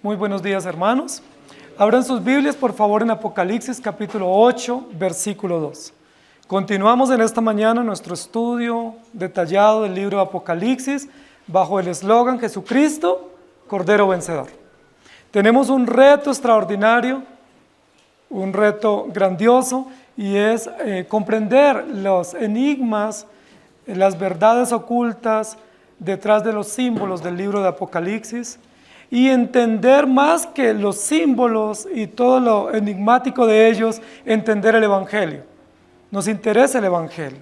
Muy buenos días, hermanos. Abran sus Biblias, por favor, en Apocalipsis capítulo 8, versículo 2. Continuamos en esta mañana nuestro estudio detallado del libro de Apocalipsis bajo el eslogan Jesucristo, Cordero Vencedor. Tenemos un reto extraordinario, un reto grandioso, y es comprender los enigmas, las verdades ocultas detrás de los símbolos del libro de Apocalipsis, y entender más que los símbolos y todo lo enigmático de ellos, entender el Evangelio. Nos interesa el Evangelio.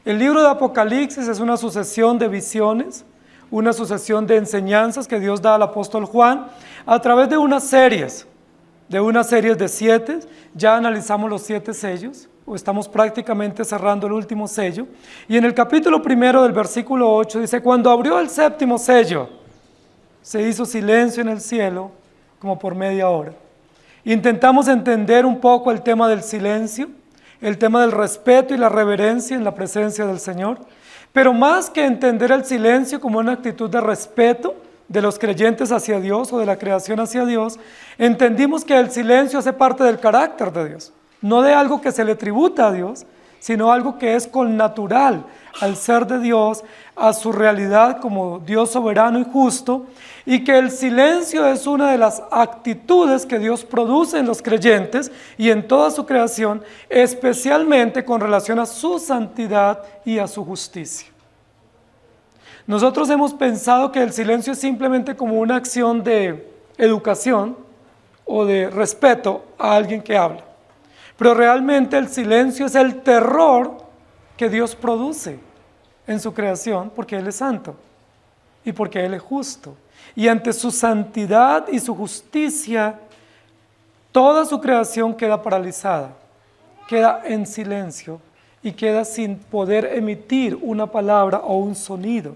El libro de Apocalipsis es una sucesión de visiones, una sucesión de enseñanzas que Dios da al apóstol Juan a través de unas series de 7. Ya analizamos los 7 sellos, o estamos prácticamente cerrando el último sello. Y en el capítulo 1 del versículo 8 dice: cuando abrió el 7º sello, se hizo silencio en el cielo como por media hora. Intentamos entender un poco el tema del silencio, el tema del respeto y la reverencia en la presencia del Señor, pero más que entender el silencio como una actitud de respeto de los creyentes hacia Dios o de la creación hacia Dios, entendimos que el silencio hace parte del carácter de Dios, no de algo que se le tributa a Dios, sino algo que es connatural al ser de Dios, a su realidad como Dios soberano y justo, y que el silencio es una de las actitudes que Dios produce en los creyentes y en toda su creación, especialmente con relación a su santidad y a su justicia. Nosotros hemos pensado que el silencio es simplemente como una acción de educación o de respeto a alguien que habla. Pero realmente el silencio es el terror que Dios produce en su creación, porque Él es santo y porque Él es justo. Y ante su santidad y su justicia, toda su creación queda paralizada, queda en silencio y queda sin poder emitir una palabra o un sonido.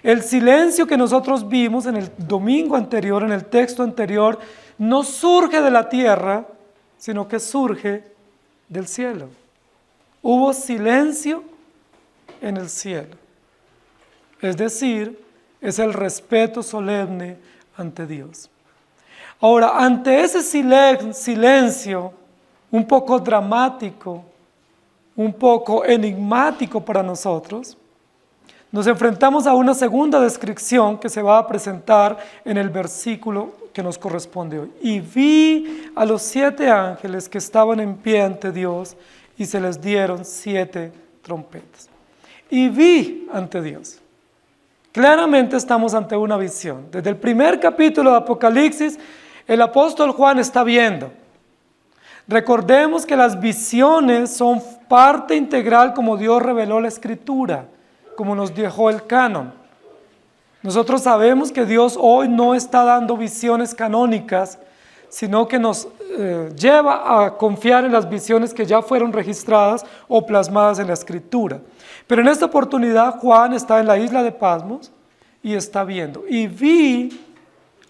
El silencio que nosotros vimos en el domingo anterior, en el texto anterior, no surge de la tierra, sino que surge del cielo. Hubo silencio en el cielo. Es decir, es el respeto solemne ante Dios. Ahora, ante ese silencio un poco dramático, un poco enigmático para nosotros, nos enfrentamos a una segunda descripción que se va a presentar en el versículo que nos corresponde hoy. Y vi a los 7 ángeles que estaban en pie ante Dios y se les dieron 7 trompetas. Y vi ante Dios. Claramente estamos ante una visión. Desde el primer capítulo de Apocalipsis, el apóstol Juan está viendo. Recordemos que las visiones son parte integral como Dios reveló la Escritura, como nos dejó el canon. Nosotros sabemos que Dios hoy no está dando visiones canónicas, sino que nos lleva a confiar en las visiones que ya fueron registradas o plasmadas en la Escritura. Pero en esta oportunidad Juan está en la isla de Patmos y está viendo. Y vi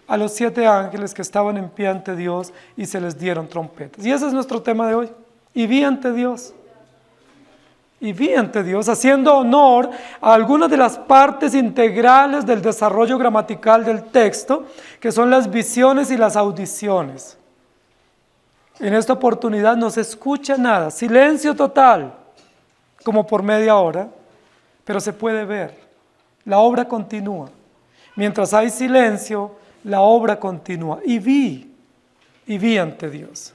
a los 7 ángeles que estaban en pie ante Dios y se les dieron trompetas. Y ese es nuestro tema de hoy. Y vi ante Dios. Y vi ante Dios, haciendo honor a algunas de las partes integrales del desarrollo gramatical del texto, que son las visiones y las audiciones. En esta oportunidad no se escucha nada, silencio total, como por media hora, pero se puede ver, la obra continúa. Mientras hay silencio, la obra continúa. Y vi ante Dios.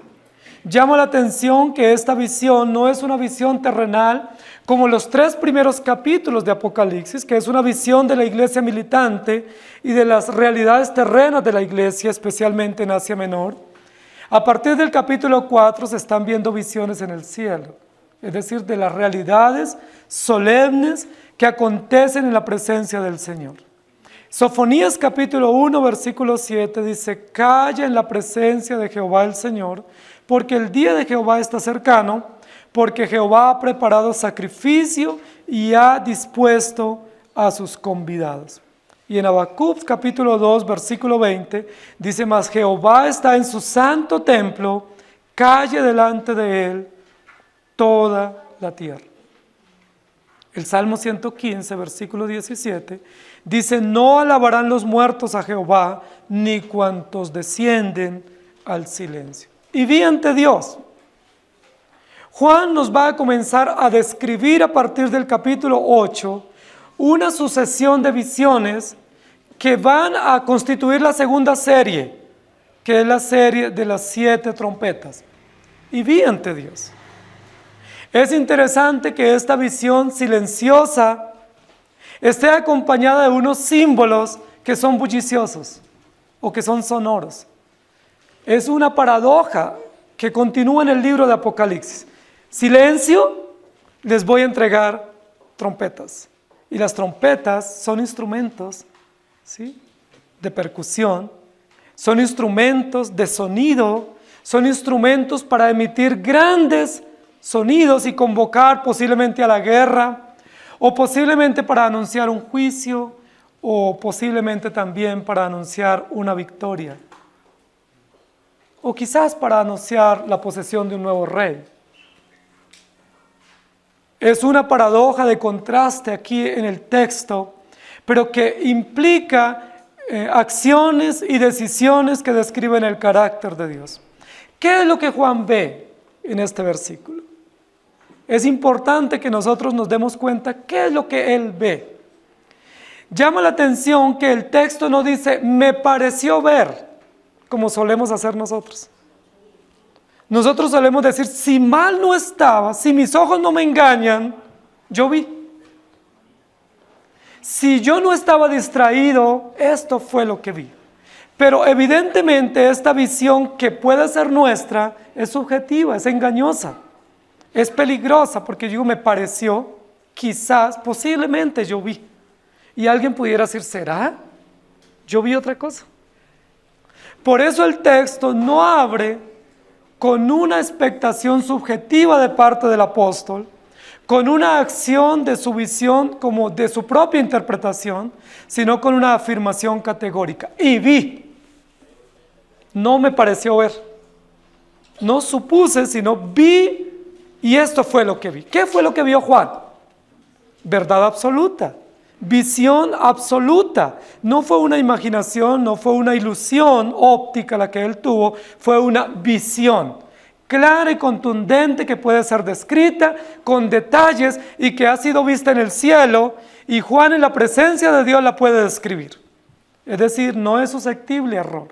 Llama la atención que esta visión no es una visión terrenal como los 3 primeros capítulos de Apocalipsis, que es una visión de la iglesia militante y de las realidades terrenas de la iglesia, especialmente en Asia Menor. A partir del capítulo 4 se están viendo visiones en el cielo, es decir, de las realidades solemnes que acontecen en la presencia del Señor. Sofonías capítulo 1, versículo 7 dice: calla en la presencia de Jehová el Señor, porque el día de Jehová está cercano, porque Jehová ha preparado sacrificio y ha dispuesto a sus convidados. Y en Habacuc capítulo 2, versículo 20, dice: mas Jehová está en su santo templo, calle delante de él toda la tierra. El Salmo 115, versículo 17, dice: no alabarán los muertos a Jehová, ni cuantos descienden al silencio. Y vi ante Dios. Juan nos va a comenzar a describir a partir del capítulo 8 una sucesión de visiones que van a constituir la segunda serie, que es la serie de las 7 trompetas. Y vi ante Dios. Es interesante que esta visión silenciosa esté acompañada de unos símbolos que son bulliciosos o que son sonoros. Es una paradoja que continúa en el libro de Apocalipsis. Silencio, les voy a entregar trompetas. Y las trompetas son instrumentos, ¿sí?, de percusión, son instrumentos de sonido, son instrumentos para emitir grandes sonidos y convocar posiblemente a la guerra, o posiblemente para anunciar un juicio, o posiblemente también para anunciar una victoria, o quizás para anunciar la posesión de un nuevo rey. Es una paradoja de contraste aquí en el texto, pero que implica acciones y decisiones que describen el carácter de Dios. ¿Qué es lo que Juan ve en este versículo? Es importante que nosotros nos demos cuenta qué es lo que él ve. Llama la atención que el texto no dice me pareció ver, como solemos hacer nosotros. Nosotros solemos decir, si mal no estaba, si mis ojos no me engañan, yo vi. Si yo no estaba distraído, esto fue lo que vi. Pero evidentemente esta visión que puede ser nuestra es subjetiva, es engañosa, es peligrosa, porque digo, me pareció, quizás, posiblemente yo vi. Y alguien pudiera decir, ¿será? Yo vi otra cosa. Por eso el texto no abre con una expectación subjetiva de parte del apóstol, con una acción de su visión como de su propia interpretación, sino con una afirmación categórica. Y vi, no me pareció ver, no supuse, sino vi, y esto fue lo que vi. ¿Qué fue lo que vio Juan? Verdad absoluta, visión absoluta. No fue una imaginación, no fue una ilusión óptica la que él tuvo, fue una visión clara y contundente que puede ser descrita con detalles y que ha sido vista en el cielo, y Juan en la presencia de Dios la puede describir. Es decir, no es susceptible a error.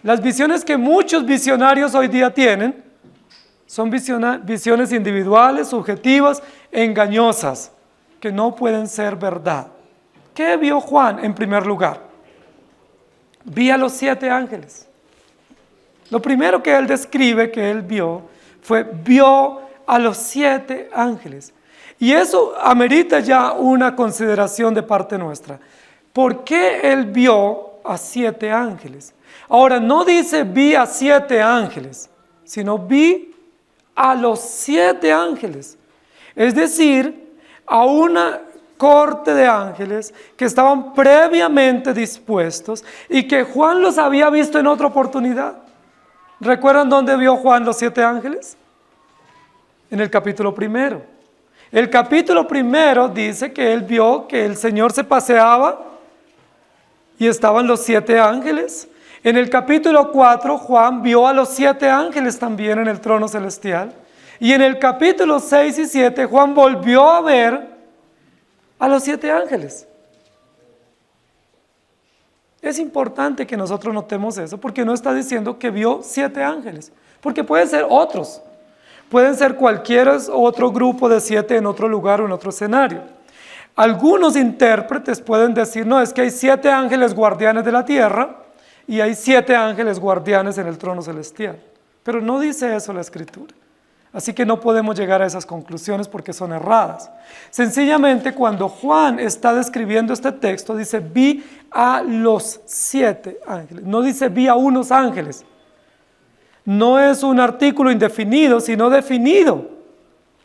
Las visiones que muchos visionarios hoy día tienen son visiones individuales, subjetivas, engañosas, que no pueden ser verdad. ¿Qué vio Juan en primer lugar? Vi a los 7 ángeles. Lo primero que él describe que él vio a los 7 ángeles. Y eso amerita ya una consideración de parte nuestra. ¿Por qué él vio a 7 ángeles? Ahora, no dice vi a 7 ángeles, sino vi a los 7 ángeles. Es decir, a una corte de ángeles que estaban previamente dispuestos y que Juan los había visto en otra oportunidad. ¿Recuerdan dónde vio Juan los 7 ángeles? En el capítulo 1. El capítulo 1 dice que él vio que el Señor se paseaba y estaban los 7 ángeles. En el capítulo 4 Juan vio a los 7 ángeles también en el trono celestial. Y en el capítulo 6 y 7 Juan volvió a ver a los 7 ángeles. Es importante que nosotros notemos eso, porque no está diciendo que vio 7 ángeles, porque pueden ser otros, pueden ser cualquier otro grupo de 7 en otro lugar o en otro escenario. Algunos intérpretes pueden decir, no, es que hay 7 ángeles guardianes de la tierra y hay 7 ángeles guardianes en el trono celestial, pero no dice eso la Escritura. Así que no podemos llegar a esas conclusiones porque son erradas. Sencillamente, cuando Juan está describiendo este texto, dice, vi a los 7 ángeles. No dice, vi a unos ángeles. No es un artículo indefinido, sino definido.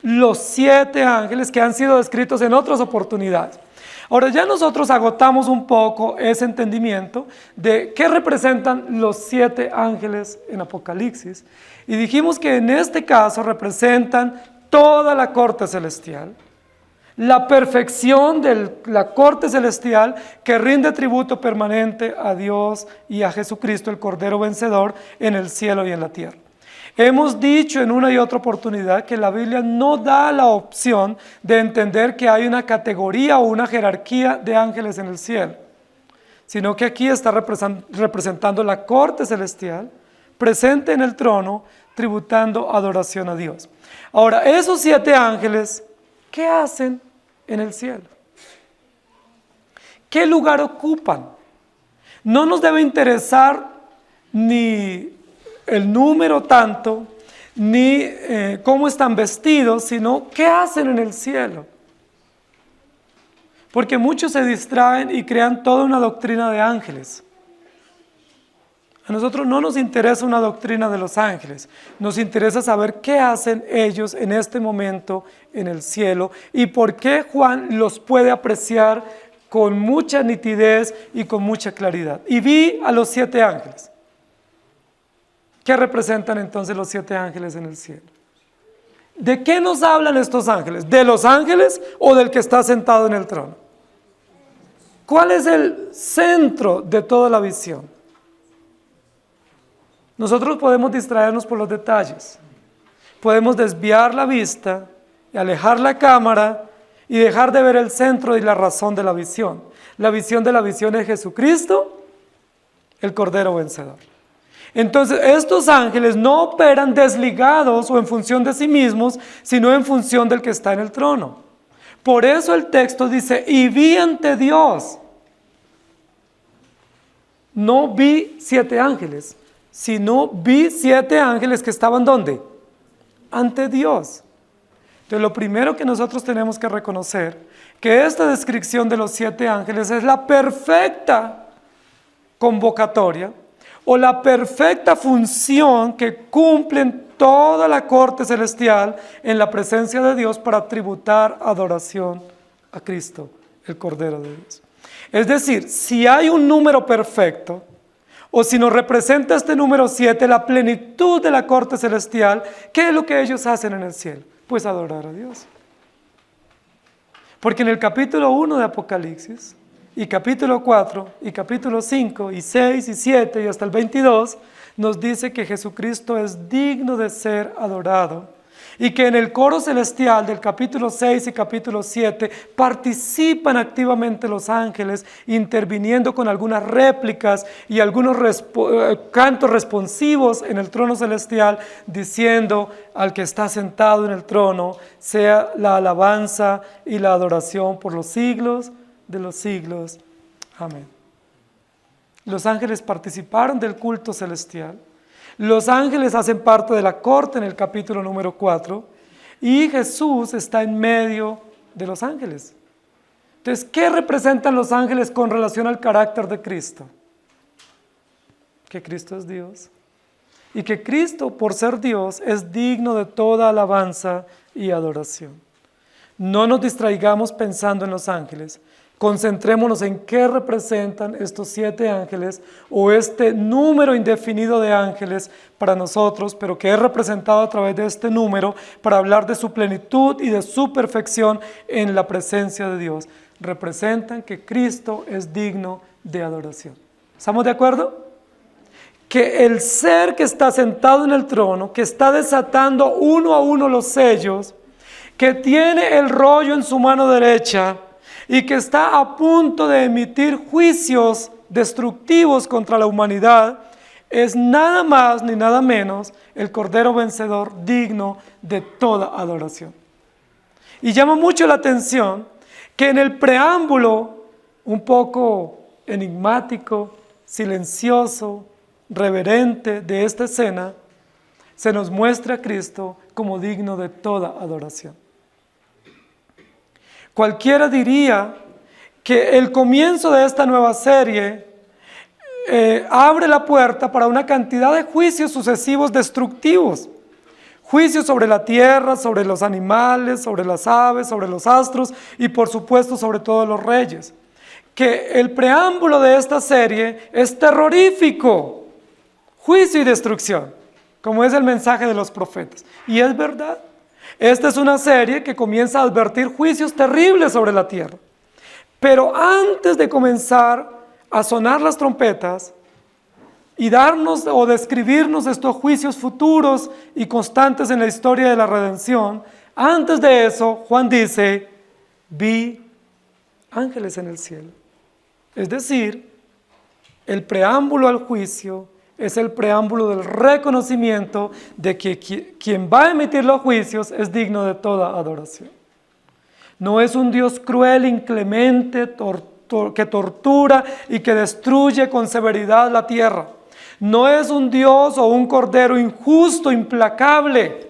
Los 7 ángeles que han sido descritos en otras oportunidades. Ahora, ya nosotros agotamos un poco ese entendimiento de qué representan los 7 ángeles en Apocalipsis. Y dijimos que en este caso representan toda la corte celestial, la perfección de la corte celestial que rinde tributo permanente a Dios y a Jesucristo, el Cordero vencedor, en el cielo y en la tierra. Hemos dicho en una y otra oportunidad que la Biblia no da la opción de entender que hay una categoría o una jerarquía de ángeles en el cielo, sino que aquí está representando la corte celestial, presente en el trono, tributando adoración a Dios. Ahora, esos 7 ángeles, ¿qué hacen en el cielo? ¿Qué lugar ocupan? No nos debe interesar ni el número tanto, ni cómo están vestidos, sino qué hacen en el cielo. Porque muchos se distraen y crean toda una doctrina de ángeles. A nosotros no nos interesa una doctrina de los ángeles, nos interesa saber qué hacen ellos en este momento en el cielo y por qué Juan los puede apreciar con mucha nitidez y con mucha claridad. Y vi a los 7 ángeles. ¿Qué representan entonces los 7 ángeles en el cielo? ¿De qué nos hablan estos ángeles? ¿De los ángeles o del que está sentado en el trono? ¿Cuál es el centro de toda la visión? Nosotros podemos distraernos por los detalles, podemos desviar la vista y alejar la cámara y dejar de ver el centro y la razón de la visión. La visión de la visión es Jesucristo, el Cordero vencedor. Entonces, estos ángeles no operan desligados o en función de sí mismos, sino en función del que está en el trono. Por eso el texto dice, y vi ante Dios. No vi 7 ángeles, sino vi 7 ángeles que estaban ¿dónde? Ante Dios. Entonces, lo primero que nosotros tenemos que reconocer, que esta descripción de los 7 ángeles es la perfecta convocatoria, o la perfecta función que cumplen toda la corte celestial en la presencia de Dios para tributar adoración a Cristo, el Cordero de Dios. Es decir, si hay un número perfecto, o si nos representa este número 7, la plenitud de la corte celestial, ¿qué es lo que ellos hacen en el cielo? Pues adorar a Dios. Porque en el capítulo 1 de Apocalipsis, y capítulo 4, y capítulo 5, y 6, y 7, y hasta el 22, nos dice que Jesucristo es digno de ser adorado, y que en el coro celestial del capítulo 6 y capítulo 7 participan activamente los ángeles, interviniendo con algunas réplicas y algunos cantos responsivos en el trono celestial, diciendo al que está sentado en el trono, sea la alabanza y la adoración por los siglos de los siglos. Amén. Los ángeles participaron del culto celestial. Los ángeles hacen parte de la corte en el capítulo número 4 y Jesús está en medio de los ángeles. Entonces, ¿qué representan los ángeles con relación al carácter de Cristo? Que Cristo es Dios y que Cristo, por ser Dios, es digno de toda alabanza y adoración. No nos distraigamos pensando en los ángeles. Concentrémonos en qué representan estos 7 ángeles o este número indefinido de ángeles para nosotros, pero que es representado a través de este número para hablar de su plenitud y de su perfección en la presencia de Dios. Representan que Cristo es digno de adoración. ¿Estamos de acuerdo? Que el ser que está sentado en el trono, que está desatando uno a uno los sellos, que tiene el rollo en su mano derecha, y que está a punto de emitir juicios destructivos contra la humanidad, es nada más ni nada menos el Cordero vencedor digno de toda adoración. Y llama mucho la atención que en el preámbulo, un poco enigmático, silencioso, reverente de esta escena, se nos muestra a Cristo como digno de toda adoración. Cualquiera diría que el comienzo de esta nueva serie abre la puerta para una cantidad de juicios sucesivos destructivos. Juicios sobre la tierra, sobre los animales, sobre las aves, sobre los astros y por supuesto sobre todos los reyes. Que el preámbulo de esta serie es terrorífico, juicio y destrucción, como es el mensaje de los profetas. Y es verdad. Esta es una serie que comienza a advertir juicios terribles sobre la tierra. Pero antes de comenzar a sonar las trompetas y darnos o describirnos estos juicios futuros y constantes en la historia de la redención, antes de eso, Juan dice, vi ángeles en el cielo. Es decir, el preámbulo al juicio es el preámbulo del reconocimiento de que quien va a emitir los juicios es digno de toda adoración. No es un Dios cruel, inclemente, que tortura y que destruye con severidad la tierra. No es un Dios o un cordero injusto, implacable.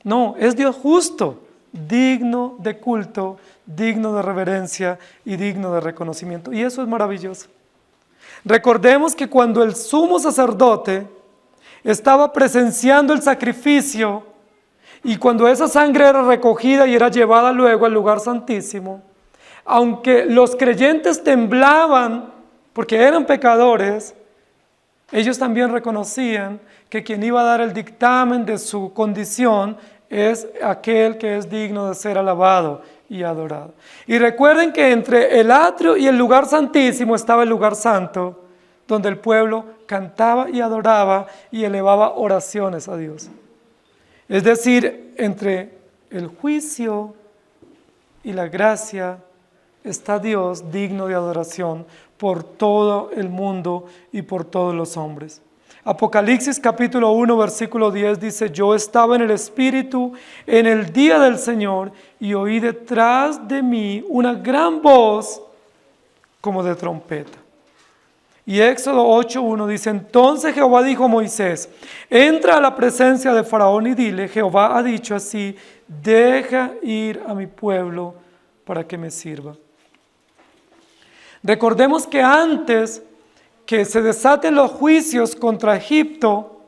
No, es Dios justo, digno de culto, digno de reverencia y digno de reconocimiento. Y eso es maravilloso. Recordemos que cuando el sumo sacerdote estaba presenciando el sacrificio y cuando esa sangre era recogida y era llevada luego al lugar santísimo, aunque los creyentes temblaban porque eran pecadores, ellos también reconocían que quien iba a dar el dictamen de su condición es aquel que es digno de ser alabado y adorado. Y recuerden que entre el atrio y el lugar santísimo estaba el lugar santo, donde el pueblo cantaba y adoraba y elevaba oraciones a Dios. Es decir, entre el juicio y la gracia está Dios digno de adoración por todo el mundo y por todos los hombres. Apocalipsis capítulo 1 versículo 10 dice, yo estaba en el Espíritu en el día del Señor y oí detrás de mí una gran voz como de trompeta. Y Éxodo 8:1 dice, entonces Jehová dijo a Moisés, entra a la presencia de Faraón y dile, Jehová ha dicho así, deja ir a mi pueblo para que me sirva. Recordemos que antes que se desaten los juicios contra Egipto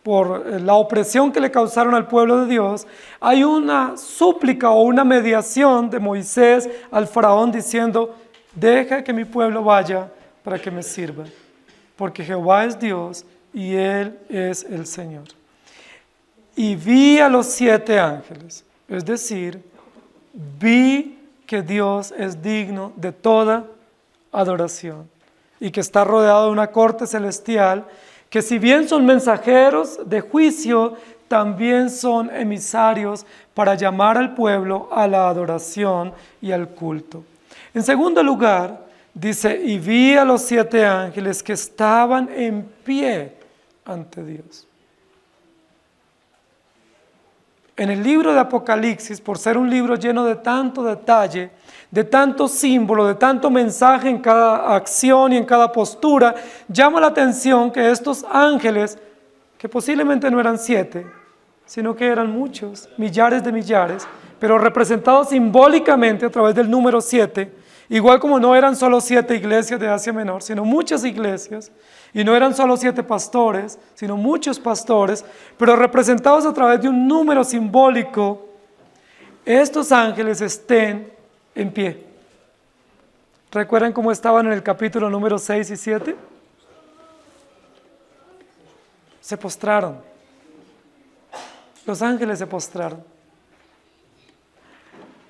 por la opresión que le causaron al pueblo de Dios, hay una súplica o una mediación de Moisés al faraón diciendo, deja que mi pueblo vaya para que me sirva, porque Jehová es Dios y Él es el Señor. Y vi a los 7 ángeles, es decir, vi que Dios es digno de toda adoración y que está rodeado de una corte celestial que si bien son mensajeros de juicio, también son emisarios para llamar al pueblo a la adoración y al culto. En segundo lugar, dice, y vi a los 7 ángeles que estaban en pie ante Dios. En el libro de Apocalipsis, por ser un libro lleno de tanto detalle, de tanto símbolo, de tanto mensaje en cada acción y en cada postura, llama la atención que estos ángeles, que posiblemente no eran 7, sino que eran muchos, millares de millares, pero representados simbólicamente a través del número 7, igual como no eran solo 7 iglesias de Asia Menor, sino muchas iglesias, y no eran solo 7 pastores, sino muchos pastores, pero representados a través de un número simbólico, estos ángeles estén en pie. ¿Recuerdan cómo estaban en el capítulo número 6 y 7? Se postraron. Los ángeles se postraron.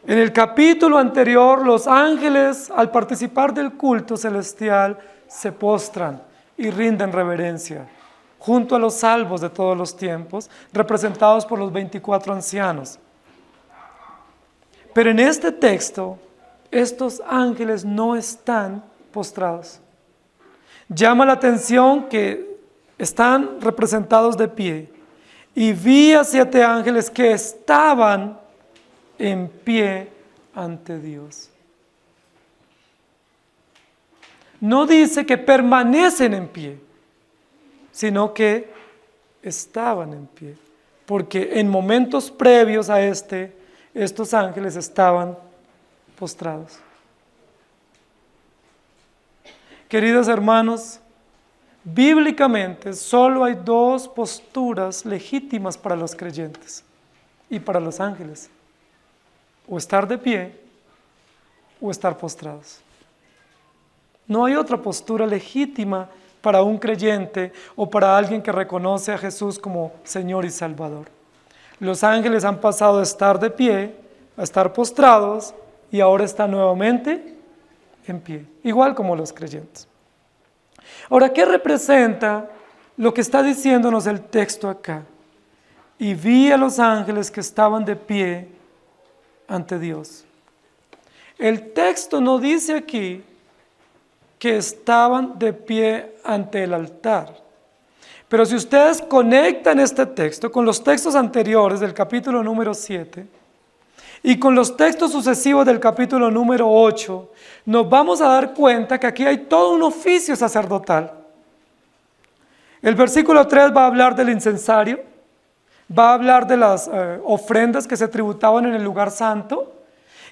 En el capítulo anterior, los ángeles, al participar del culto celestial, se postran y rinden reverencia, junto a los salvos de todos los tiempos, representados por los 24 ancianos. Pero en este texto, estos ángeles no están postrados. Llama la atención que están representados de pie. Y vi a 7 ángeles que estaban en pie ante Dios. No dice que permanecen en pie, sino que estaban en pie, porque en momentos previos a estos ángeles estaban postrados. Queridos hermanos, bíblicamente solo hay 2 posturas legítimas para los creyentes y para los ángeles: o estar de pie o estar postrados. No hay otra postura legítima para un creyente o para alguien que reconoce a Jesús como Señor y Salvador. Los ángeles han pasado de estar de pie a estar postrados y ahora están nuevamente en pie, igual como los creyentes. Ahora, ¿qué representa lo que está diciéndonos el texto acá? Y vi a los ángeles que estaban de pie ante Dios. El texto no dice aquí que estaban de pie ante el altar. Pero si ustedes conectan este texto con los textos anteriores del capítulo número 7 y con los textos sucesivos del capítulo número 8, nos vamos a dar cuenta que aquí hay todo un oficio sacerdotal. El versículo 3 va a hablar del incensario, va a hablar de las ofrendas que se tributaban en el lugar santo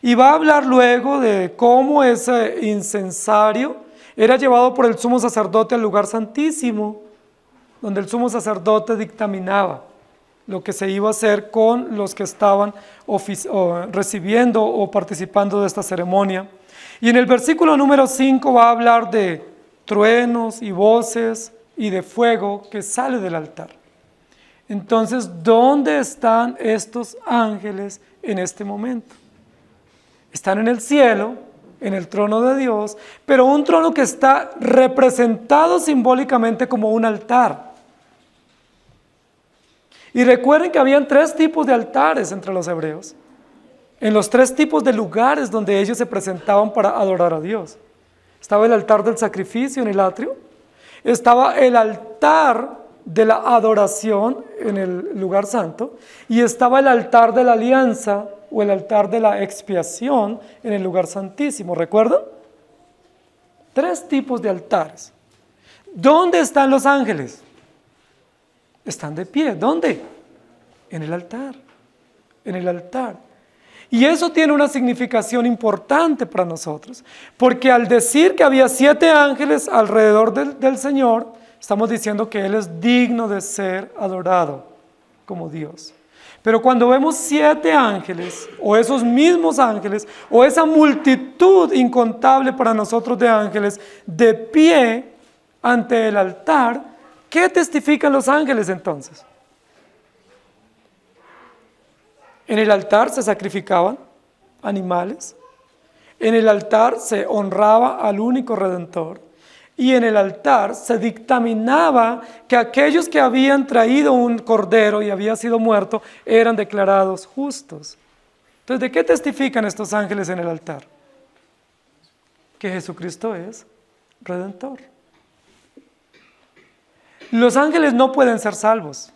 y va a hablar luego de cómo ese incensario era llevado por el sumo sacerdote al lugar santísimo, donde el sumo sacerdote dictaminaba lo que se iba a hacer con los que estaban recibiendo o participando de esta ceremonia. Y en el versículo número 5 va a hablar de truenos y voces y de fuego que sale del altar. Entonces, ¿dónde están estos ángeles en este momento? Están en el cielo, en el trono de Dios, pero un trono que está representado simbólicamente como un altar. Y recuerden que habían 3 tipos de altares entre los hebreos, en los 3 tipos de lugares donde ellos se presentaban para adorar a Dios. Estaba el altar del sacrificio en el atrio, estaba el altar de la adoración en el lugar santo, y estaba el altar de la alianza o el altar de la expiación en el lugar santísimo. ¿Recuerdan? 3 tipos de altares. ¿Dónde están los ángeles? Están de pie. ¿Dónde? En el altar. En el altar. Y eso tiene una significación importante para nosotros, porque al decir que había 7 ángeles alrededor del Señor, estamos diciendo que Él es digno de ser adorado como Dios. Pero cuando vemos 7 ángeles, o esos mismos ángeles, o esa multitud incontable para nosotros de ángeles, de pie ante el altar, ¿qué testifican los ángeles entonces? En el altar se sacrificaban animales, en el altar se honraba al único Redentor, y en el altar se dictaminaba que aquellos que habían traído un cordero y había sido muerto eran declarados justos. Entonces, ¿de qué testifican estos ángeles en el altar? Que Jesucristo es Redentor. Los ángeles no pueden ser salvos.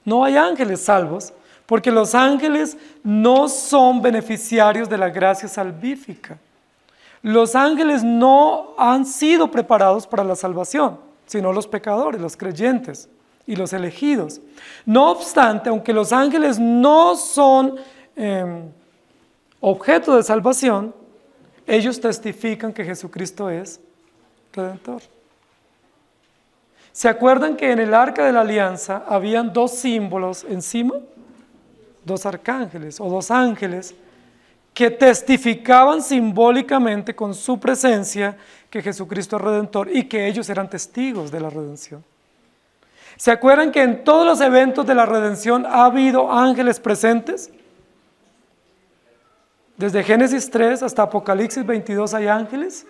No hay ángeles salvos, porque los ángeles no son beneficiarios de la gracia salvífica. Los ángeles no han sido preparados para la salvación, sino los pecadores, los creyentes y los elegidos. No obstante, aunque los ángeles no son objeto de salvación, ellos testifican que Jesucristo es Redentor. ¿Se acuerdan que en el arca de la alianza habían 2 símbolos encima? 2 arcángeles o 2 ángeles que testificaban simbólicamente con su presencia que Jesucristo es Redentor y que ellos eran testigos de la redención. ¿Se acuerdan que en todos los eventos de la redención ha habido ángeles presentes? Desde Génesis 3 hasta Apocalipsis 22 hay ángeles,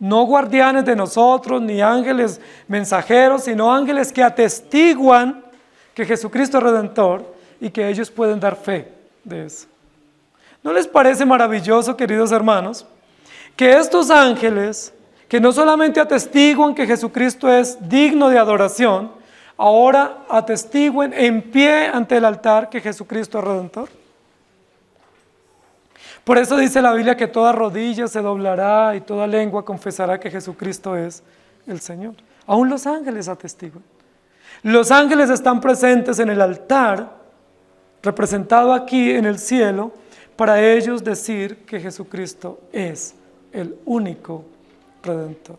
no guardianes de nosotros, ni ángeles mensajeros, sino ángeles que atestiguan que Jesucristo es Redentor y que ellos pueden dar fe de eso. ¿No les parece maravilloso, queridos hermanos, que estos ángeles, que no solamente atestiguan que Jesucristo es digno de adoración, ahora atestiguen en pie ante el altar que Jesucristo es Redentor? Por eso dice la Biblia que toda rodilla se doblará y toda lengua confesará que Jesucristo es el Señor. Aún los ángeles atestiguan. Los ángeles están presentes en el altar, representado aquí en el cielo, para ellos decir que Jesucristo es el único Redentor.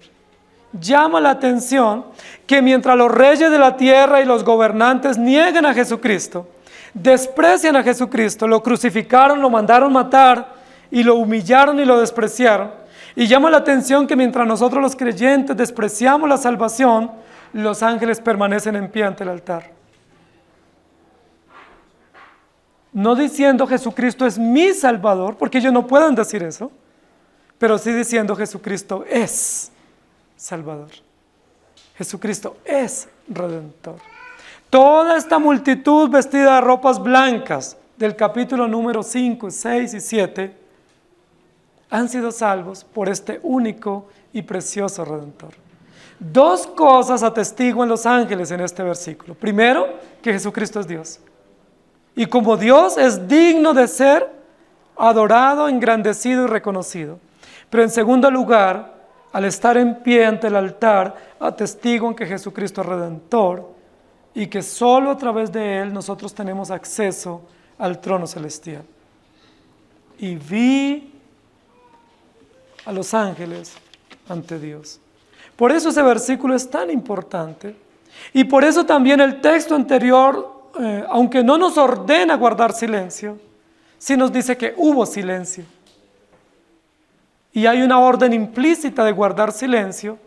Llama la atención que mientras los reyes de la tierra y los gobernantes niegan a Jesucristo, desprecian a Jesucristo, lo crucificaron, lo mandaron matar y lo humillaron y lo despreciaron. Y llama la atención que mientras nosotros los creyentes despreciamos la salvación, los ángeles permanecen en pie ante el altar. no diciendo Jesucristo es mi Salvador, porque ellos no pueden decir eso, pero sí diciendo Jesucristo es Salvador. Jesucristo es Redentor. Toda esta multitud vestida de ropas blancas del capítulo número 5, 6 y 7 han sido salvos por este único y precioso Redentor. Dos cosas atestiguan los ángeles en este versículo. Primero, que Jesucristo es Dios. Y como Dios es digno de ser adorado, engrandecido y reconocido. Pero en segundo lugar, al estar en pie ante el altar, atestiguan que Jesucristo es Redentor y que solo a través de Él nosotros tenemos acceso al trono celestial. Y vi a los ángeles ante Dios. Por eso ese versículo es tan importante y por eso también el texto anterior, aunque no nos ordena guardar silencio, sí nos dice que hubo silencio. Y hay una orden implícita de guardar silencio,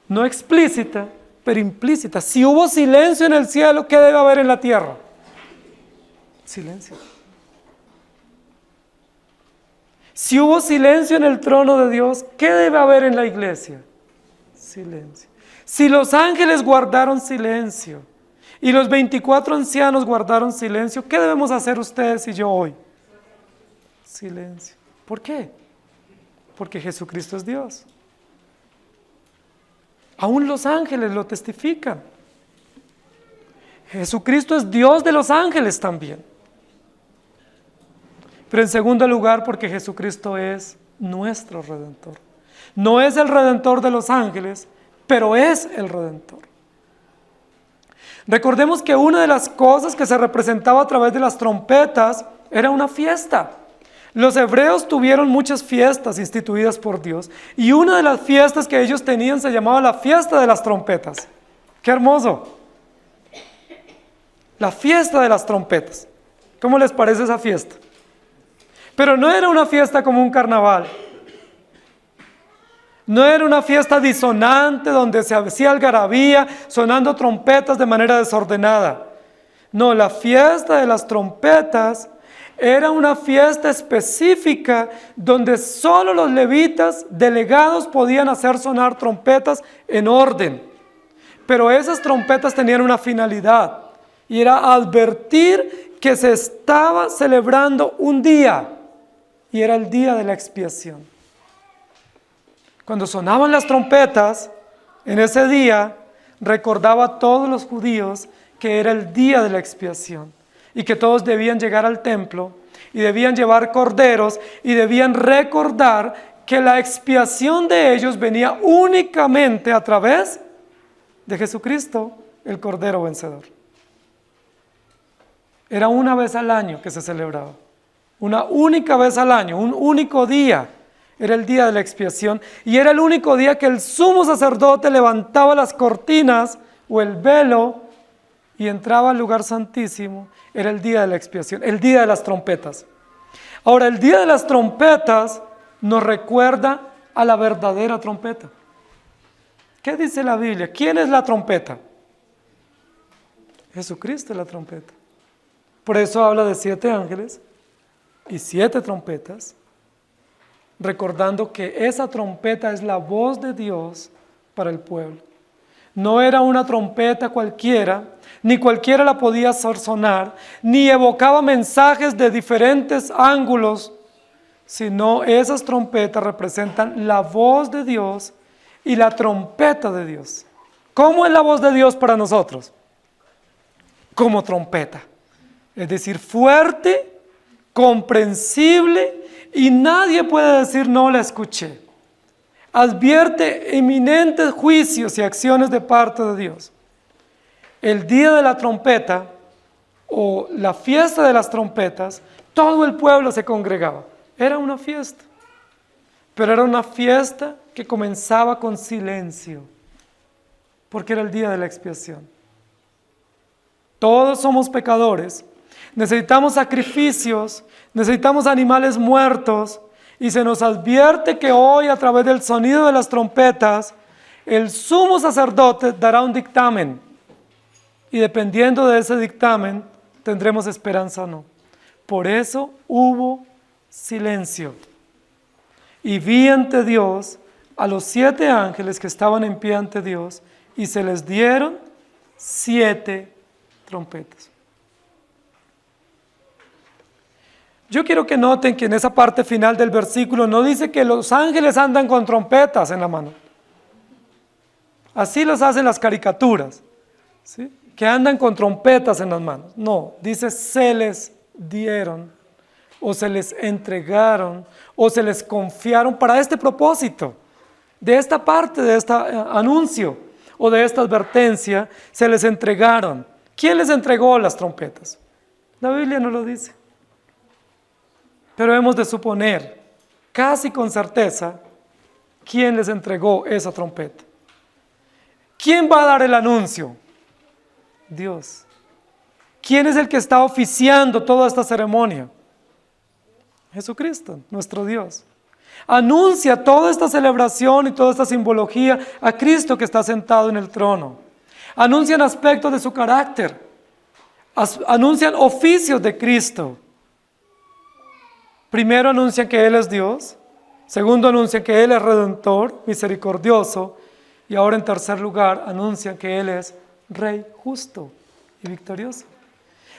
no explícita, pero implícita. Si hubo silencio en el cielo, ¿qué debe haber en la tierra? Silencio. Si hubo silencio en el trono de Dios, ¿qué debe haber en la iglesia? Silencio. Si los ángeles guardaron silencio y los 24 ancianos guardaron silencio, ¿qué debemos hacer ustedes y yo hoy? Silencio. ¿Por qué? Porque Jesucristo es Dios. Aún los ángeles lo testifican. Jesucristo es Dios de los ángeles también. Pero en segundo lugar, porque Jesucristo es nuestro Redentor. No es el Redentor de los ángeles, pero es el Redentor. Recordemos que una de las cosas que se representaba a través de las trompetas era una fiesta. Los hebreos tuvieron muchas fiestas instituidas por Dios y una de las fiestas que ellos tenían se llamaba la fiesta de las trompetas. ¡Qué hermoso! La fiesta de las trompetas. ¿Cómo les parece esa fiesta? Pero no era una fiesta como un carnaval. No era una fiesta disonante donde se hacía algarabía, sonando trompetas de manera desordenada. No, la fiesta de las trompetas era una fiesta específica donde solo los levitas delegados podían hacer sonar trompetas en orden. Pero esas trompetas tenían una finalidad y era advertir que se estaba celebrando un día. Y era el día de la expiación. Cuando sonaban las trompetas, en ese día, recordaba a todos los judíos que era el día de la expiación y que todos debían llegar al templo y debían llevar corderos y debían recordar que la expiación de ellos venía únicamente a través de Jesucristo, el Cordero Vencedor. Era una vez al año que se celebraba. Una única vez al año, un único día, era el día de la expiación y era el único día que el sumo sacerdote levantaba las cortinas o el velo y entraba al lugar santísimo. Era el día de la expiación, el día de las trompetas. Ahora, el día de las trompetas nos recuerda a la verdadera trompeta. ¿Qué dice la Biblia? ¿Quién es la trompeta? Jesucristo es la trompeta. Por eso habla de 7 ángeles y 7 trompetas, recordando que esa trompeta es la voz de Dios para el pueblo. No era una trompeta cualquiera, ni cualquiera la podía hacer sonar, ni evocaba mensajes de diferentes ángulos, sino esas trompetas representan la voz de Dios y la trompeta de Dios. ¿Cómo es la voz de Dios para nosotros? Como trompeta, es decir, fuerte, comprensible y nadie puede decir no la escuché. Advierte eminentes juicios y acciones de parte de Dios. El día de la trompeta o la fiesta de las trompetas, todo el pueblo se congregaba. Era una fiesta, pero era una fiesta que comenzaba con silencio, porque era el día de la expiación. Todos somos pecadores. Necesitamos sacrificios, necesitamos animales muertos y se nos advierte que hoy a través del sonido de las trompetas el sumo sacerdote dará un dictamen y dependiendo de ese dictamen tendremos esperanza o no. Por eso hubo silencio. Y vi ante Dios a los 7 ángeles que estaban en pie ante Dios, y se les dieron 7 trompetas. Yo quiero que noten que en esa parte final del versículo no dice que los ángeles andan con trompetas en la mano. Así los hacen las caricaturas, ¿sí? Que andan con trompetas en las manos. No, dice se les dieron, o se les entregaron, o se les confiaron para este propósito. De esta parte, de este anuncio, o de esta advertencia, se les entregaron. ¿Quién les entregó las trompetas? La Biblia no lo dice. Pero hemos de suponer, casi con certeza, quién les entregó esa trompeta. ¿Quién va a dar el anuncio? Dios. ¿Quién es el que está oficiando toda esta ceremonia? Jesucristo, nuestro Dios. Anuncia toda esta celebración y toda esta simbología a Cristo que está sentado en el trono. Anuncian aspectos de su carácter. Anuncian oficios de Cristo. Primero anuncian que Él es Dios. Segundo anuncian que Él es Redentor, misericordioso. Y ahora en tercer lugar anuncian que Él es Rey justo y victorioso.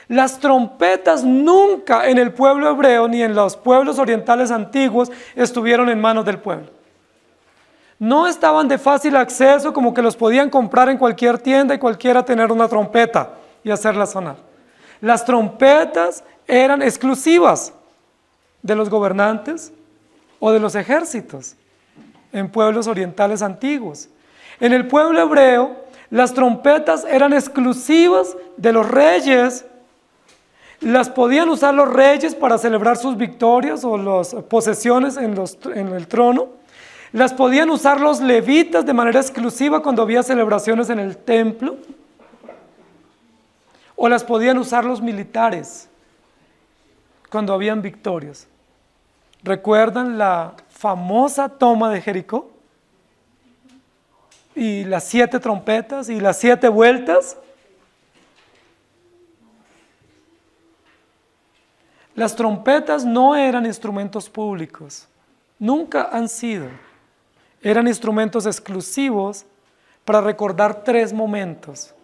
Las trompetas nunca en el pueblo hebreo ni en los pueblos orientales antiguos estuvieron en manos del pueblo. No estaban de fácil acceso, como que los podían comprar en cualquier tienda y cualquiera tener una trompeta y hacerla sonar. Las trompetas eran exclusivas de los gobernantes o de los ejércitos en pueblos orientales antiguos. En el pueblo hebreo, las trompetas eran exclusivas de los reyes. Las podían usar los reyes para celebrar sus victorias o las posesiones en el trono. Las podían usar los levitas de manera exclusiva cuando había celebraciones en el templo. O las podían usar los militares cuando habían victorias. ¿Recuerdan la famosa toma de Jericó? Y las 7 trompetas y las 7 vueltas. Las trompetas no eran instrumentos públicos, nunca han sido. Eran instrumentos exclusivos para recordar 3 momentos.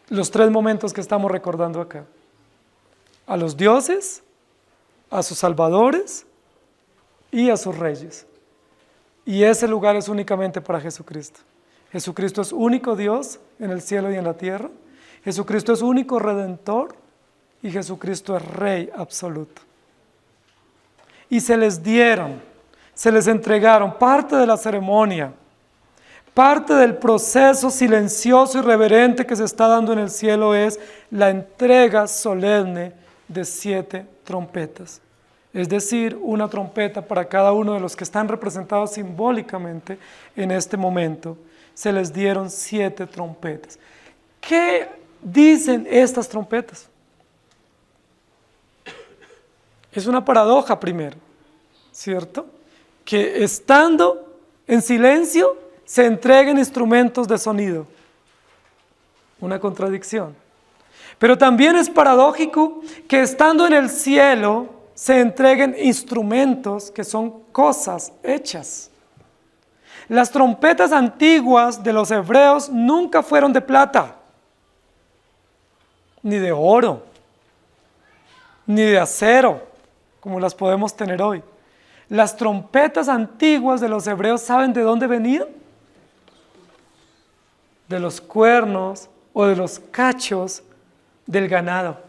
Los 3 momentos que estamos recordando acá. A los dioses, a sus salvadores y a sus reyes. Y ese lugar es únicamente para Jesucristo. Jesucristo es único Dios en el cielo y en la tierra. Jesucristo es único Redentor. Y Jesucristo es Rey absoluto. Y se les dieron, se les entregaron parte de la ceremonia, parte del proceso silencioso y reverente que se está dando en el cielo es la entrega solemne de 7 trompetas. Es decir, una trompeta para cada uno de los que están representados simbólicamente en este momento. Se les dieron 7 trompetas. ¿Qué dicen estas trompetas? Es una paradoja primero, ¿cierto? Que estando en silencio se entreguen instrumentos de sonido. Una contradicción. Pero también es paradójico que estando en el cielo se entreguen instrumentos que son cosas hechas. Las trompetas antiguas de los hebreos nunca fueron de plata, ni de oro, ni de acero, como las podemos tener hoy. Las trompetas antiguas de los hebreos, ¿saben de dónde venían? De los cuernos o de los cachos del ganado.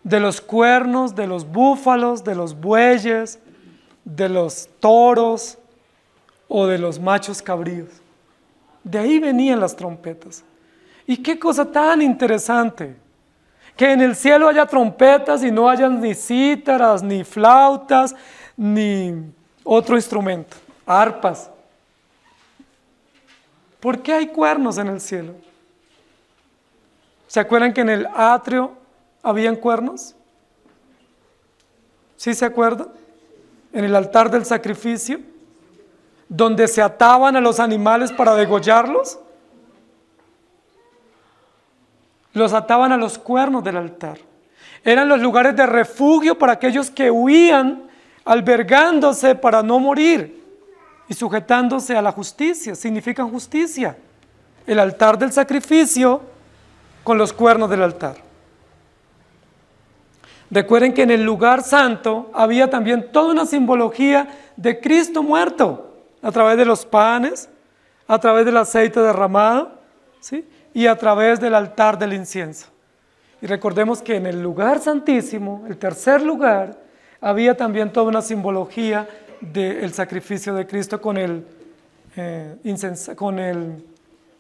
De los cuernos, de los búfalos, de los bueyes, de los toros o de los machos cabríos. De ahí venían las trompetas. Y qué cosa tan interesante, que en el cielo haya trompetas y no hayan ni cítaras, ni flautas, ni otro instrumento, arpas. ¿Por qué hay cuernos en el cielo? ¿Se acuerdan que en el atrio habían cuernos? ¿Sí se acuerdan? En el altar del sacrificio, donde se ataban a los animales para degollarlos. Los ataban a los cuernos del altar. Eran los lugares de refugio para aquellos que huían, albergándose para no morir y sujetándose a la justicia. Significan justicia. El altar del sacrificio con los cuernos del altar. Recuerden que en el lugar santo había también toda una simbología de Cristo muerto, a través de los panes, a través del aceite derramado, ¿sí? Y a través del altar del incienso. Y recordemos que en el lugar santísimo, el tercer lugar, había también toda una simbología del sacrificio de Cristo con el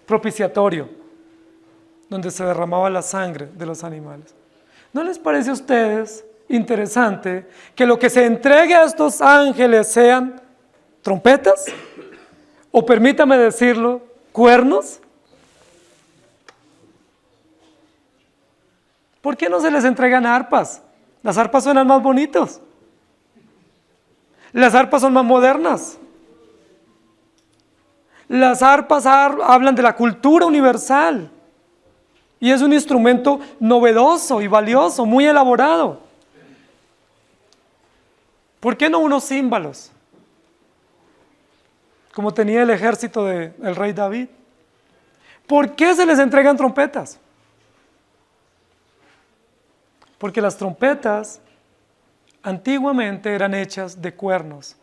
propiciatorio, donde se derramaba la sangre de los animales. ¿No les parece a ustedes interesante que lo que se entregue a estos ángeles sean trompetas? O permítame decirlo, cuernos. ¿Por qué no se les entregan arpas? Las arpas suenan más bonitos. Las arpas son más modernas. Las arpas hablan de la cultura universal. Y es un instrumento novedoso y valioso, muy elaborado. ¿Por qué no unos címbalos? Como tenía el ejército del rey David. ¿Por qué se les entregan trompetas? Porque las trompetas antiguamente eran hechas de cuernos.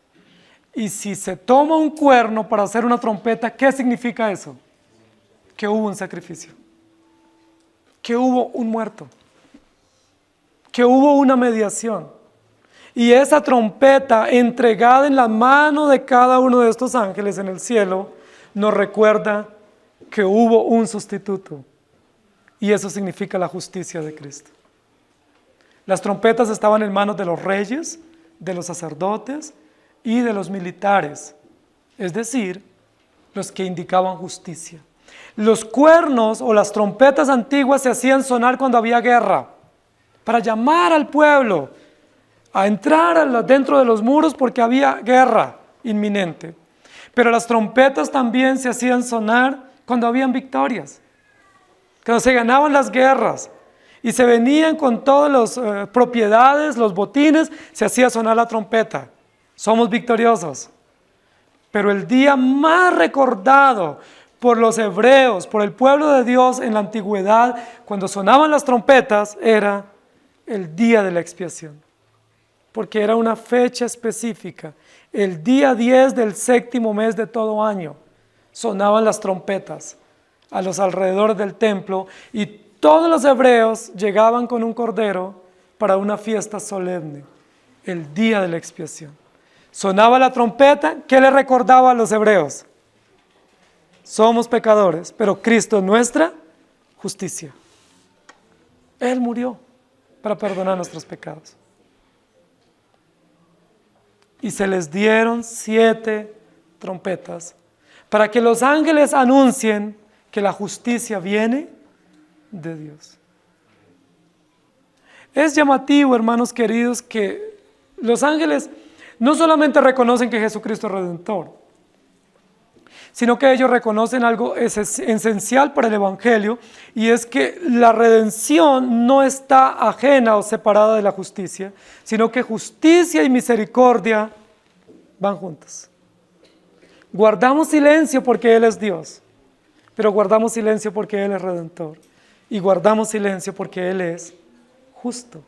Y si se toma un cuerno para hacer una trompeta, ¿qué significa eso? Que hubo un sacrificio. Que hubo un muerto, que hubo una mediación. Y esa trompeta entregada en la mano de cada uno de estos ángeles en el cielo nos recuerda que hubo un sustituto. Y eso significa la justicia de Cristo. Las trompetas estaban en manos de los reyes, de los sacerdotes y de los militares, es decir, los que indicaban justicia. Los cuernos o las trompetas antiguas se hacían sonar cuando había guerra, para llamar al pueblo a entrar dentro de los muros porque había guerra inminente. Pero las trompetas también se hacían sonar cuando habían victorias, cuando se ganaban las guerras y se venían con todas las propiedades, los botines, se hacía sonar la trompeta. Somos victoriosos. Pero el día más recordado por los hebreos, por el pueblo de Dios en la antigüedad, cuando sonaban las trompetas, era el día de la expiación. Porque era una fecha específica. El día 10 del séptimo mes de todo año, sonaban las trompetas a los alrededores del templo y todos los hebreos llegaban con un cordero para una fiesta solemne, el día de la expiación. Sonaba la trompeta, ¿qué le recordaba a los hebreos? Somos pecadores, pero Cristo es nuestra justicia. Él murió para perdonar nuestros pecados. Y se les dieron 7 trompetas para que los ángeles anuncien que la justicia viene de Dios. Es llamativo, hermanos queridos, que los ángeles no solamente reconocen que Jesucristo es Redentor, sino que ellos reconocen algo esencial para el Evangelio, y es que la redención no está ajena o separada de la justicia, sino que justicia y misericordia van juntas. Guardamos silencio porque Él es Dios, pero guardamos silencio porque Él es Redentor, y guardamos silencio porque Él es justo.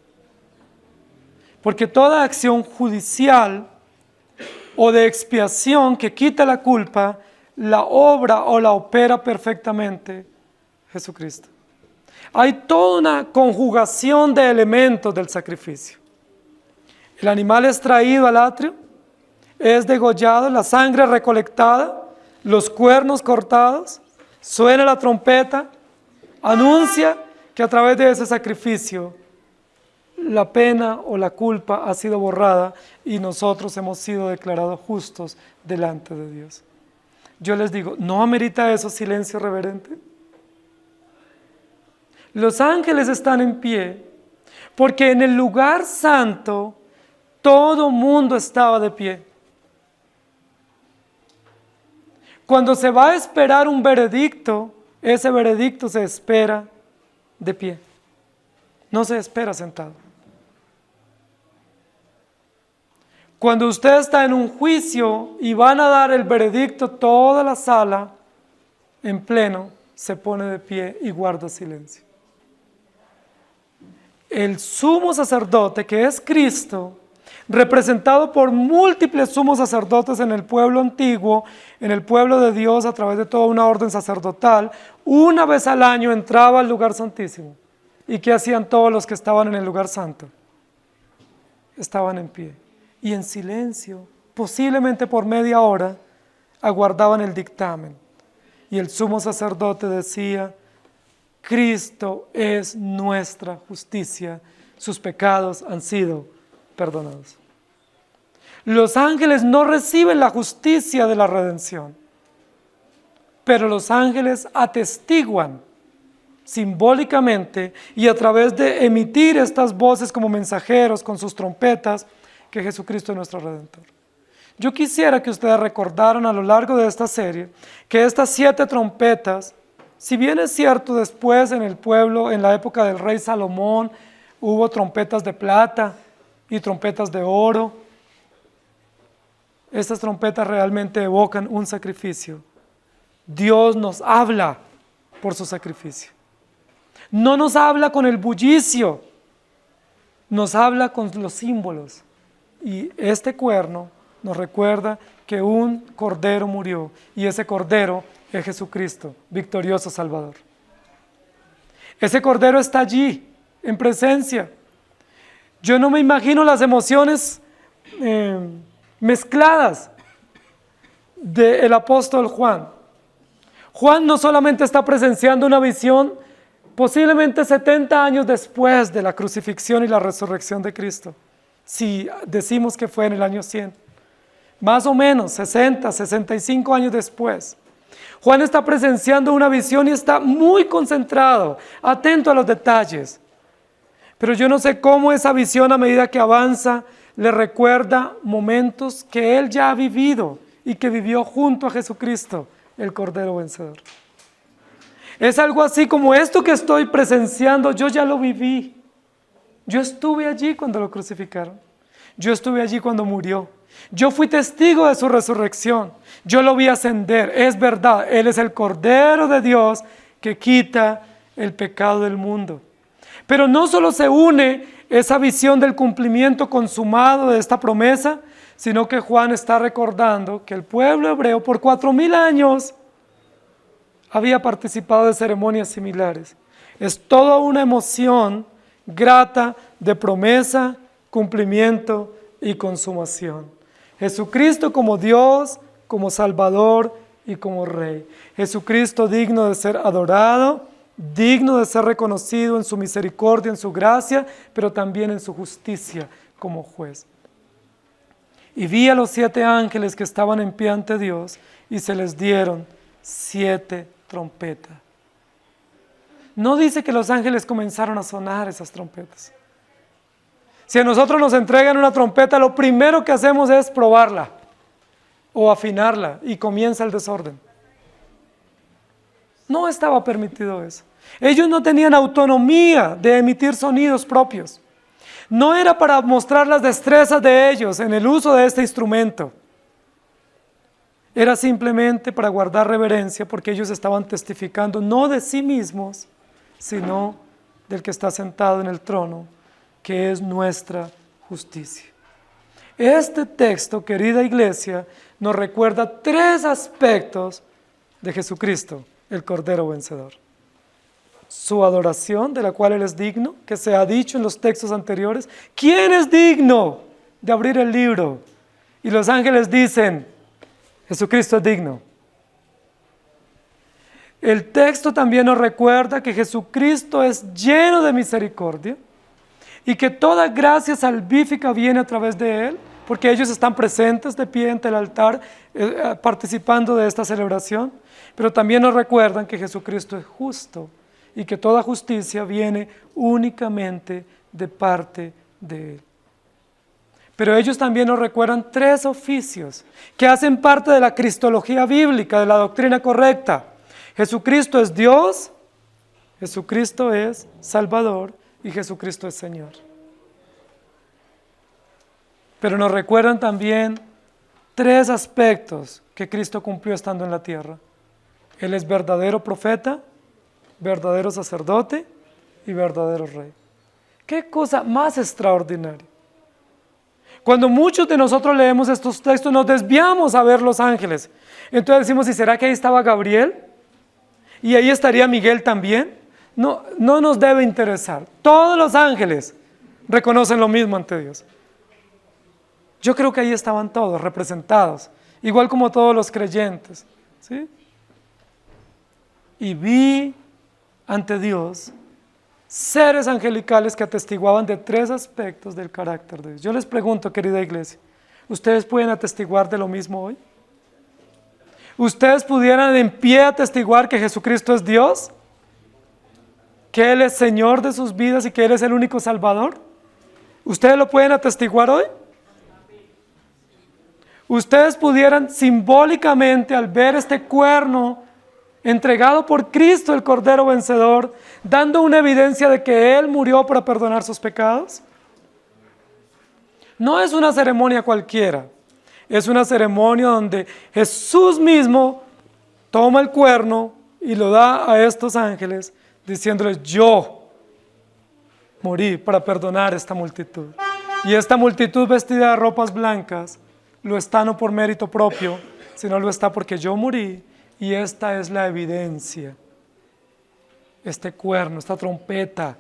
Porque toda acción judicial o de expiación que quita la culpa, la obra o la opera perfectamente Jesucristo. Hay toda una conjugación de elementos del sacrificio. El animal es traído al atrio, es degollado, la sangre recolectada, los cuernos cortados, suena la trompeta, anuncia que a través de ese sacrificio la pena o la culpa ha sido borrada y nosotros hemos sido declarados justos delante de Dios. Yo les digo, ¿no amerita eso silencio reverente? Los ángeles están en pie porque en el lugar santo todo mundo estaba de pie. Cuando se va a esperar un veredicto, ese veredicto se espera de pie. No se espera sentado. Cuando usted está en un juicio y van a dar el veredicto, toda la sala en pleno se pone de pie y guarda silencio. El sumo sacerdote, que es Cristo, representado por múltiples sumos sacerdotes en el pueblo antiguo, en el pueblo de Dios a través de toda una orden sacerdotal, una vez al año entraba al lugar santísimo. ¿Y qué hacían todos los que estaban en el lugar santo? Estaban en pie y en silencio, posiblemente por media hora, aguardaban el dictamen. Y el sumo sacerdote decía: Cristo es nuestra justicia, sus pecados han sido perdonados. Los ángeles no reciben la justicia de la redención, pero los ángeles atestiguan simbólicamente y a través de emitir estas voces como mensajeros con sus trompetas, que Jesucristo es nuestro Redentor. Yo quisiera que ustedes recordaran a lo largo de esta serie que estas 7 trompetas, si bien es cierto después en el pueblo, en la época del rey Salomón, hubo trompetas de plata y trompetas de oro, estas trompetas realmente evocan un sacrificio. Dios nos habla por su sacrificio. No nos habla con el bullicio, nos habla con los símbolos. Y este cuerno nos recuerda que un cordero murió, y ese cordero es Jesucristo, victorioso Salvador. Ese cordero está allí, en presencia. Yo no me imagino las emociones mezcladas del apóstol Juan. Juan no solamente está presenciando una visión posiblemente 70 años después de la crucifixión y la resurrección de Cristo, si decimos que fue en el año 100, más o menos 60, 65 años después. Juan está presenciando una visión y está muy concentrado, atento a los detalles. Pero yo no sé cómo esa visión, a medida que avanza, le recuerda momentos que él ya ha vivido y que vivió junto a Jesucristo, el Cordero Vencedor. Es algo así como esto que estoy presenciando, yo ya lo viví. Yo estuve allí cuando lo crucificaron. Yo estuve allí cuando murió. Yo fui testigo de su resurrección. Yo lo vi ascender. Es verdad, Él es el Cordero de Dios que quita el pecado del mundo. Pero no solo se une esa visión del cumplimiento consumado de esta promesa, sino que Juan está recordando que el pueblo hebreo por 4000 años había participado de ceremonias similares. Es toda una emoción grata de promesa, cumplimiento y consumación. Jesucristo como Dios, como Salvador y como Rey. Jesucristo digno de ser adorado, digno de ser reconocido en su misericordia, en su gracia, pero también en su justicia como juez. Y vi a los 7 ángeles que estaban en pie ante Dios y se les dieron 7 trompetas. No dice que los ángeles comenzaron a sonar esas trompetas. Si a nosotros nos entregan una trompeta, lo primero que hacemos es probarla o afinarla y comienza el desorden. No estaba permitido eso. Ellos no tenían autonomía de emitir sonidos propios. No era para mostrar las destrezas de ellos en el uso de este instrumento. Era simplemente para guardar reverencia, porque ellos estaban testificando no de sí mismos, sino del que está sentado en el trono, que es nuestra justicia. Este texto, querida iglesia, nos recuerda 3 aspectos de Jesucristo, el Cordero Vencedor. Su adoración, de la cual Él es digno, que se ha dicho en los textos anteriores. ¿Quién es digno de abrir el libro? Y los ángeles dicen: Jesucristo es digno. El texto también nos recuerda que Jesucristo es lleno de misericordia y que toda gracia salvífica viene a través de Él, porque ellos están presentes de pie ante el altar, participando de esta celebración. Pero también nos recuerdan que Jesucristo es justo y que toda justicia viene únicamente de parte de Él. Pero ellos también nos recuerdan 3 oficios que hacen parte de la cristología bíblica, de la doctrina correcta. Jesucristo es Dios, Jesucristo es Salvador y Jesucristo es Señor. Pero nos recuerdan también 3 aspectos que Cristo cumplió estando en la tierra. Él es verdadero profeta, verdadero sacerdote y verdadero rey. ¡Qué cosa más extraordinaria! Cuando muchos de nosotros leemos estos textos nos desviamos a ver los ángeles. Entonces decimos, ¿y será que ahí estaba Gabriel? ¿Y ahí estaría Miguel también? No, no nos debe interesar. Todos los ángeles reconocen lo mismo ante Dios. Yo creo que ahí estaban todos representados, igual como todos los creyentes, ¿sí? Y vi ante Dios seres angelicales que atestiguaban de 3 aspectos del carácter de Dios. Yo les pregunto, querida iglesia, ¿ustedes pueden atestiguar de lo mismo hoy? ¿Ustedes pudieran en pie atestiguar que Jesucristo es Dios? ¿Que Él es Señor de sus vidas y que Él es el único Salvador? ¿Ustedes lo pueden atestiguar hoy? Ustedes pudieran simbólicamente, al ver este cuerno entregado por Cristo, el Cordero Vencedor, dando una evidencia de que Él murió para perdonar sus pecados. No es una ceremonia cualquiera, es una ceremonia donde Jesús mismo toma el cuerno y lo da a estos ángeles, diciéndoles, yo morí para perdonar esta multitud. Y esta multitud vestida de ropas blancas lo está no por mérito propio, sino lo está porque yo morí. Y esta es la evidencia, este cuerno, esta trompeta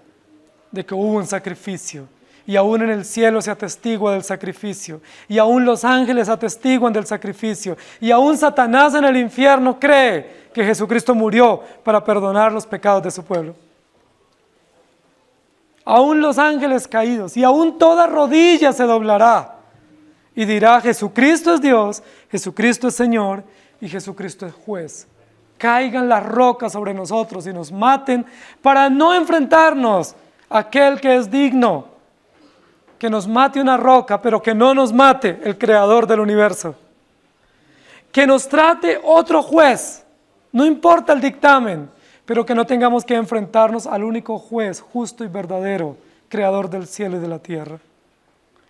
de que hubo un sacrificio. Y aún en el cielo se atestigua del sacrificio. Y aún los ángeles atestiguan del sacrificio. Y aún Satanás en el infierno cree que Jesucristo murió para perdonar los pecados de su pueblo. Aún los ángeles caídos y aún toda rodilla se doblará y dirá, Jesucristo es Dios, Jesucristo es Señor y Jesucristo es juez. Caigan las rocas sobre nosotros y nos maten para no enfrentarnos a aquel que es digno. Que nos mate una roca, pero que no nos mate el creador del universo. Que nos trate otro juez, no importa el dictamen, pero que no tengamos que enfrentarnos al único juez justo y verdadero, creador del cielo y de la tierra.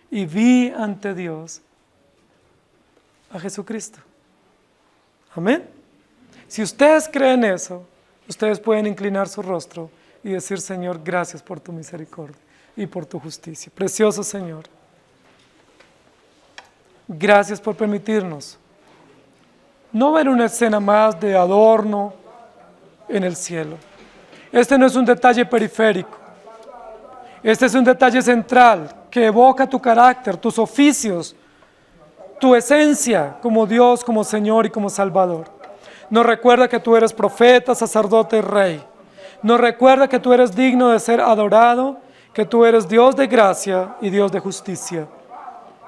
Y vi ante Dios a Jesucristo. Amén. Si ustedes creen eso, ustedes pueden inclinar su rostro y decir, Señor, gracias por tu misericordia y por tu justicia. Precioso Señor, gracias por permitirnos no ver una escena más de adorno en el cielo. Este no es un detalle periférico, este es un detalle central que evoca tu carácter, tus oficios, tu esencia como Dios, como Señor y como Salvador. Nos recuerda que tú eres profeta, sacerdote y rey. Nos recuerda que tú eres digno de ser adorado, que tú eres Dios de gracia y Dios de justicia.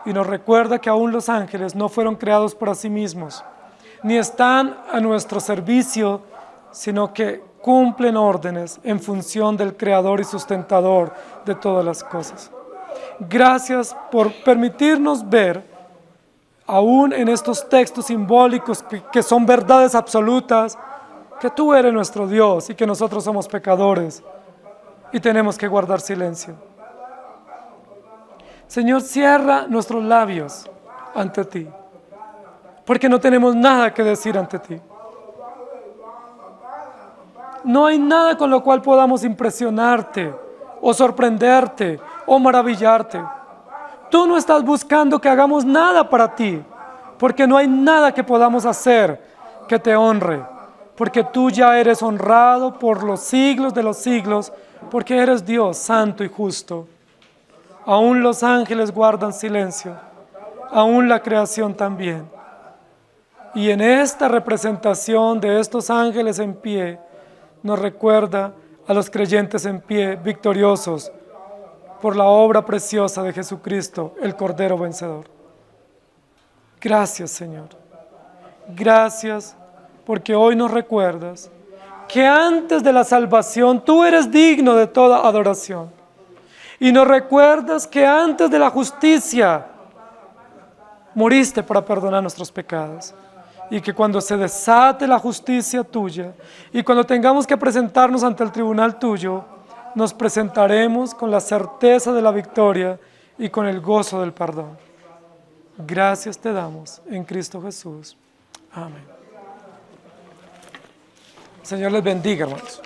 Y nos recuerda que aún los ángeles no fueron creados para sí mismos, ni están a nuestro servicio, sino que cumplen órdenes en función del Creador y sustentador de todas las cosas. Gracias por permitirnos ver, aún en estos textos simbólicos que son verdades absolutas, que tú eres nuestro Dios y que nosotros somos pecadores y tenemos que guardar silencio. Señor, cierra nuestros labios ante ti, porque no tenemos nada que decir ante ti. No hay nada con lo cual podamos impresionarte, o sorprenderte, o maravillarte. Tú no estás buscando que hagamos nada para ti, porque no hay nada que podamos hacer que te honre, porque tú ya eres honrado por los siglos de los siglos, porque eres Dios santo y justo. Aún los ángeles guardan silencio, aún la creación también. Y en esta representación de estos ángeles en pie, nos recuerda a los creyentes en pie, victoriosos, por la obra preciosa de Jesucristo, el Cordero Vencedor. Gracias, Señor. Gracias porque hoy nos recuerdas que antes de la salvación tú eres digno de toda adoración. Y nos recuerdas que antes de la justicia moriste para perdonar nuestros pecados. y que cuando se desate la justicia tuya y cuando tengamos que presentarnos ante el tribunal tuyo, nos presentaremos con la certeza de la victoria y con el gozo del perdón. Gracias te damos en Cristo Jesús. Amén. Señor les bendiga, hermanos.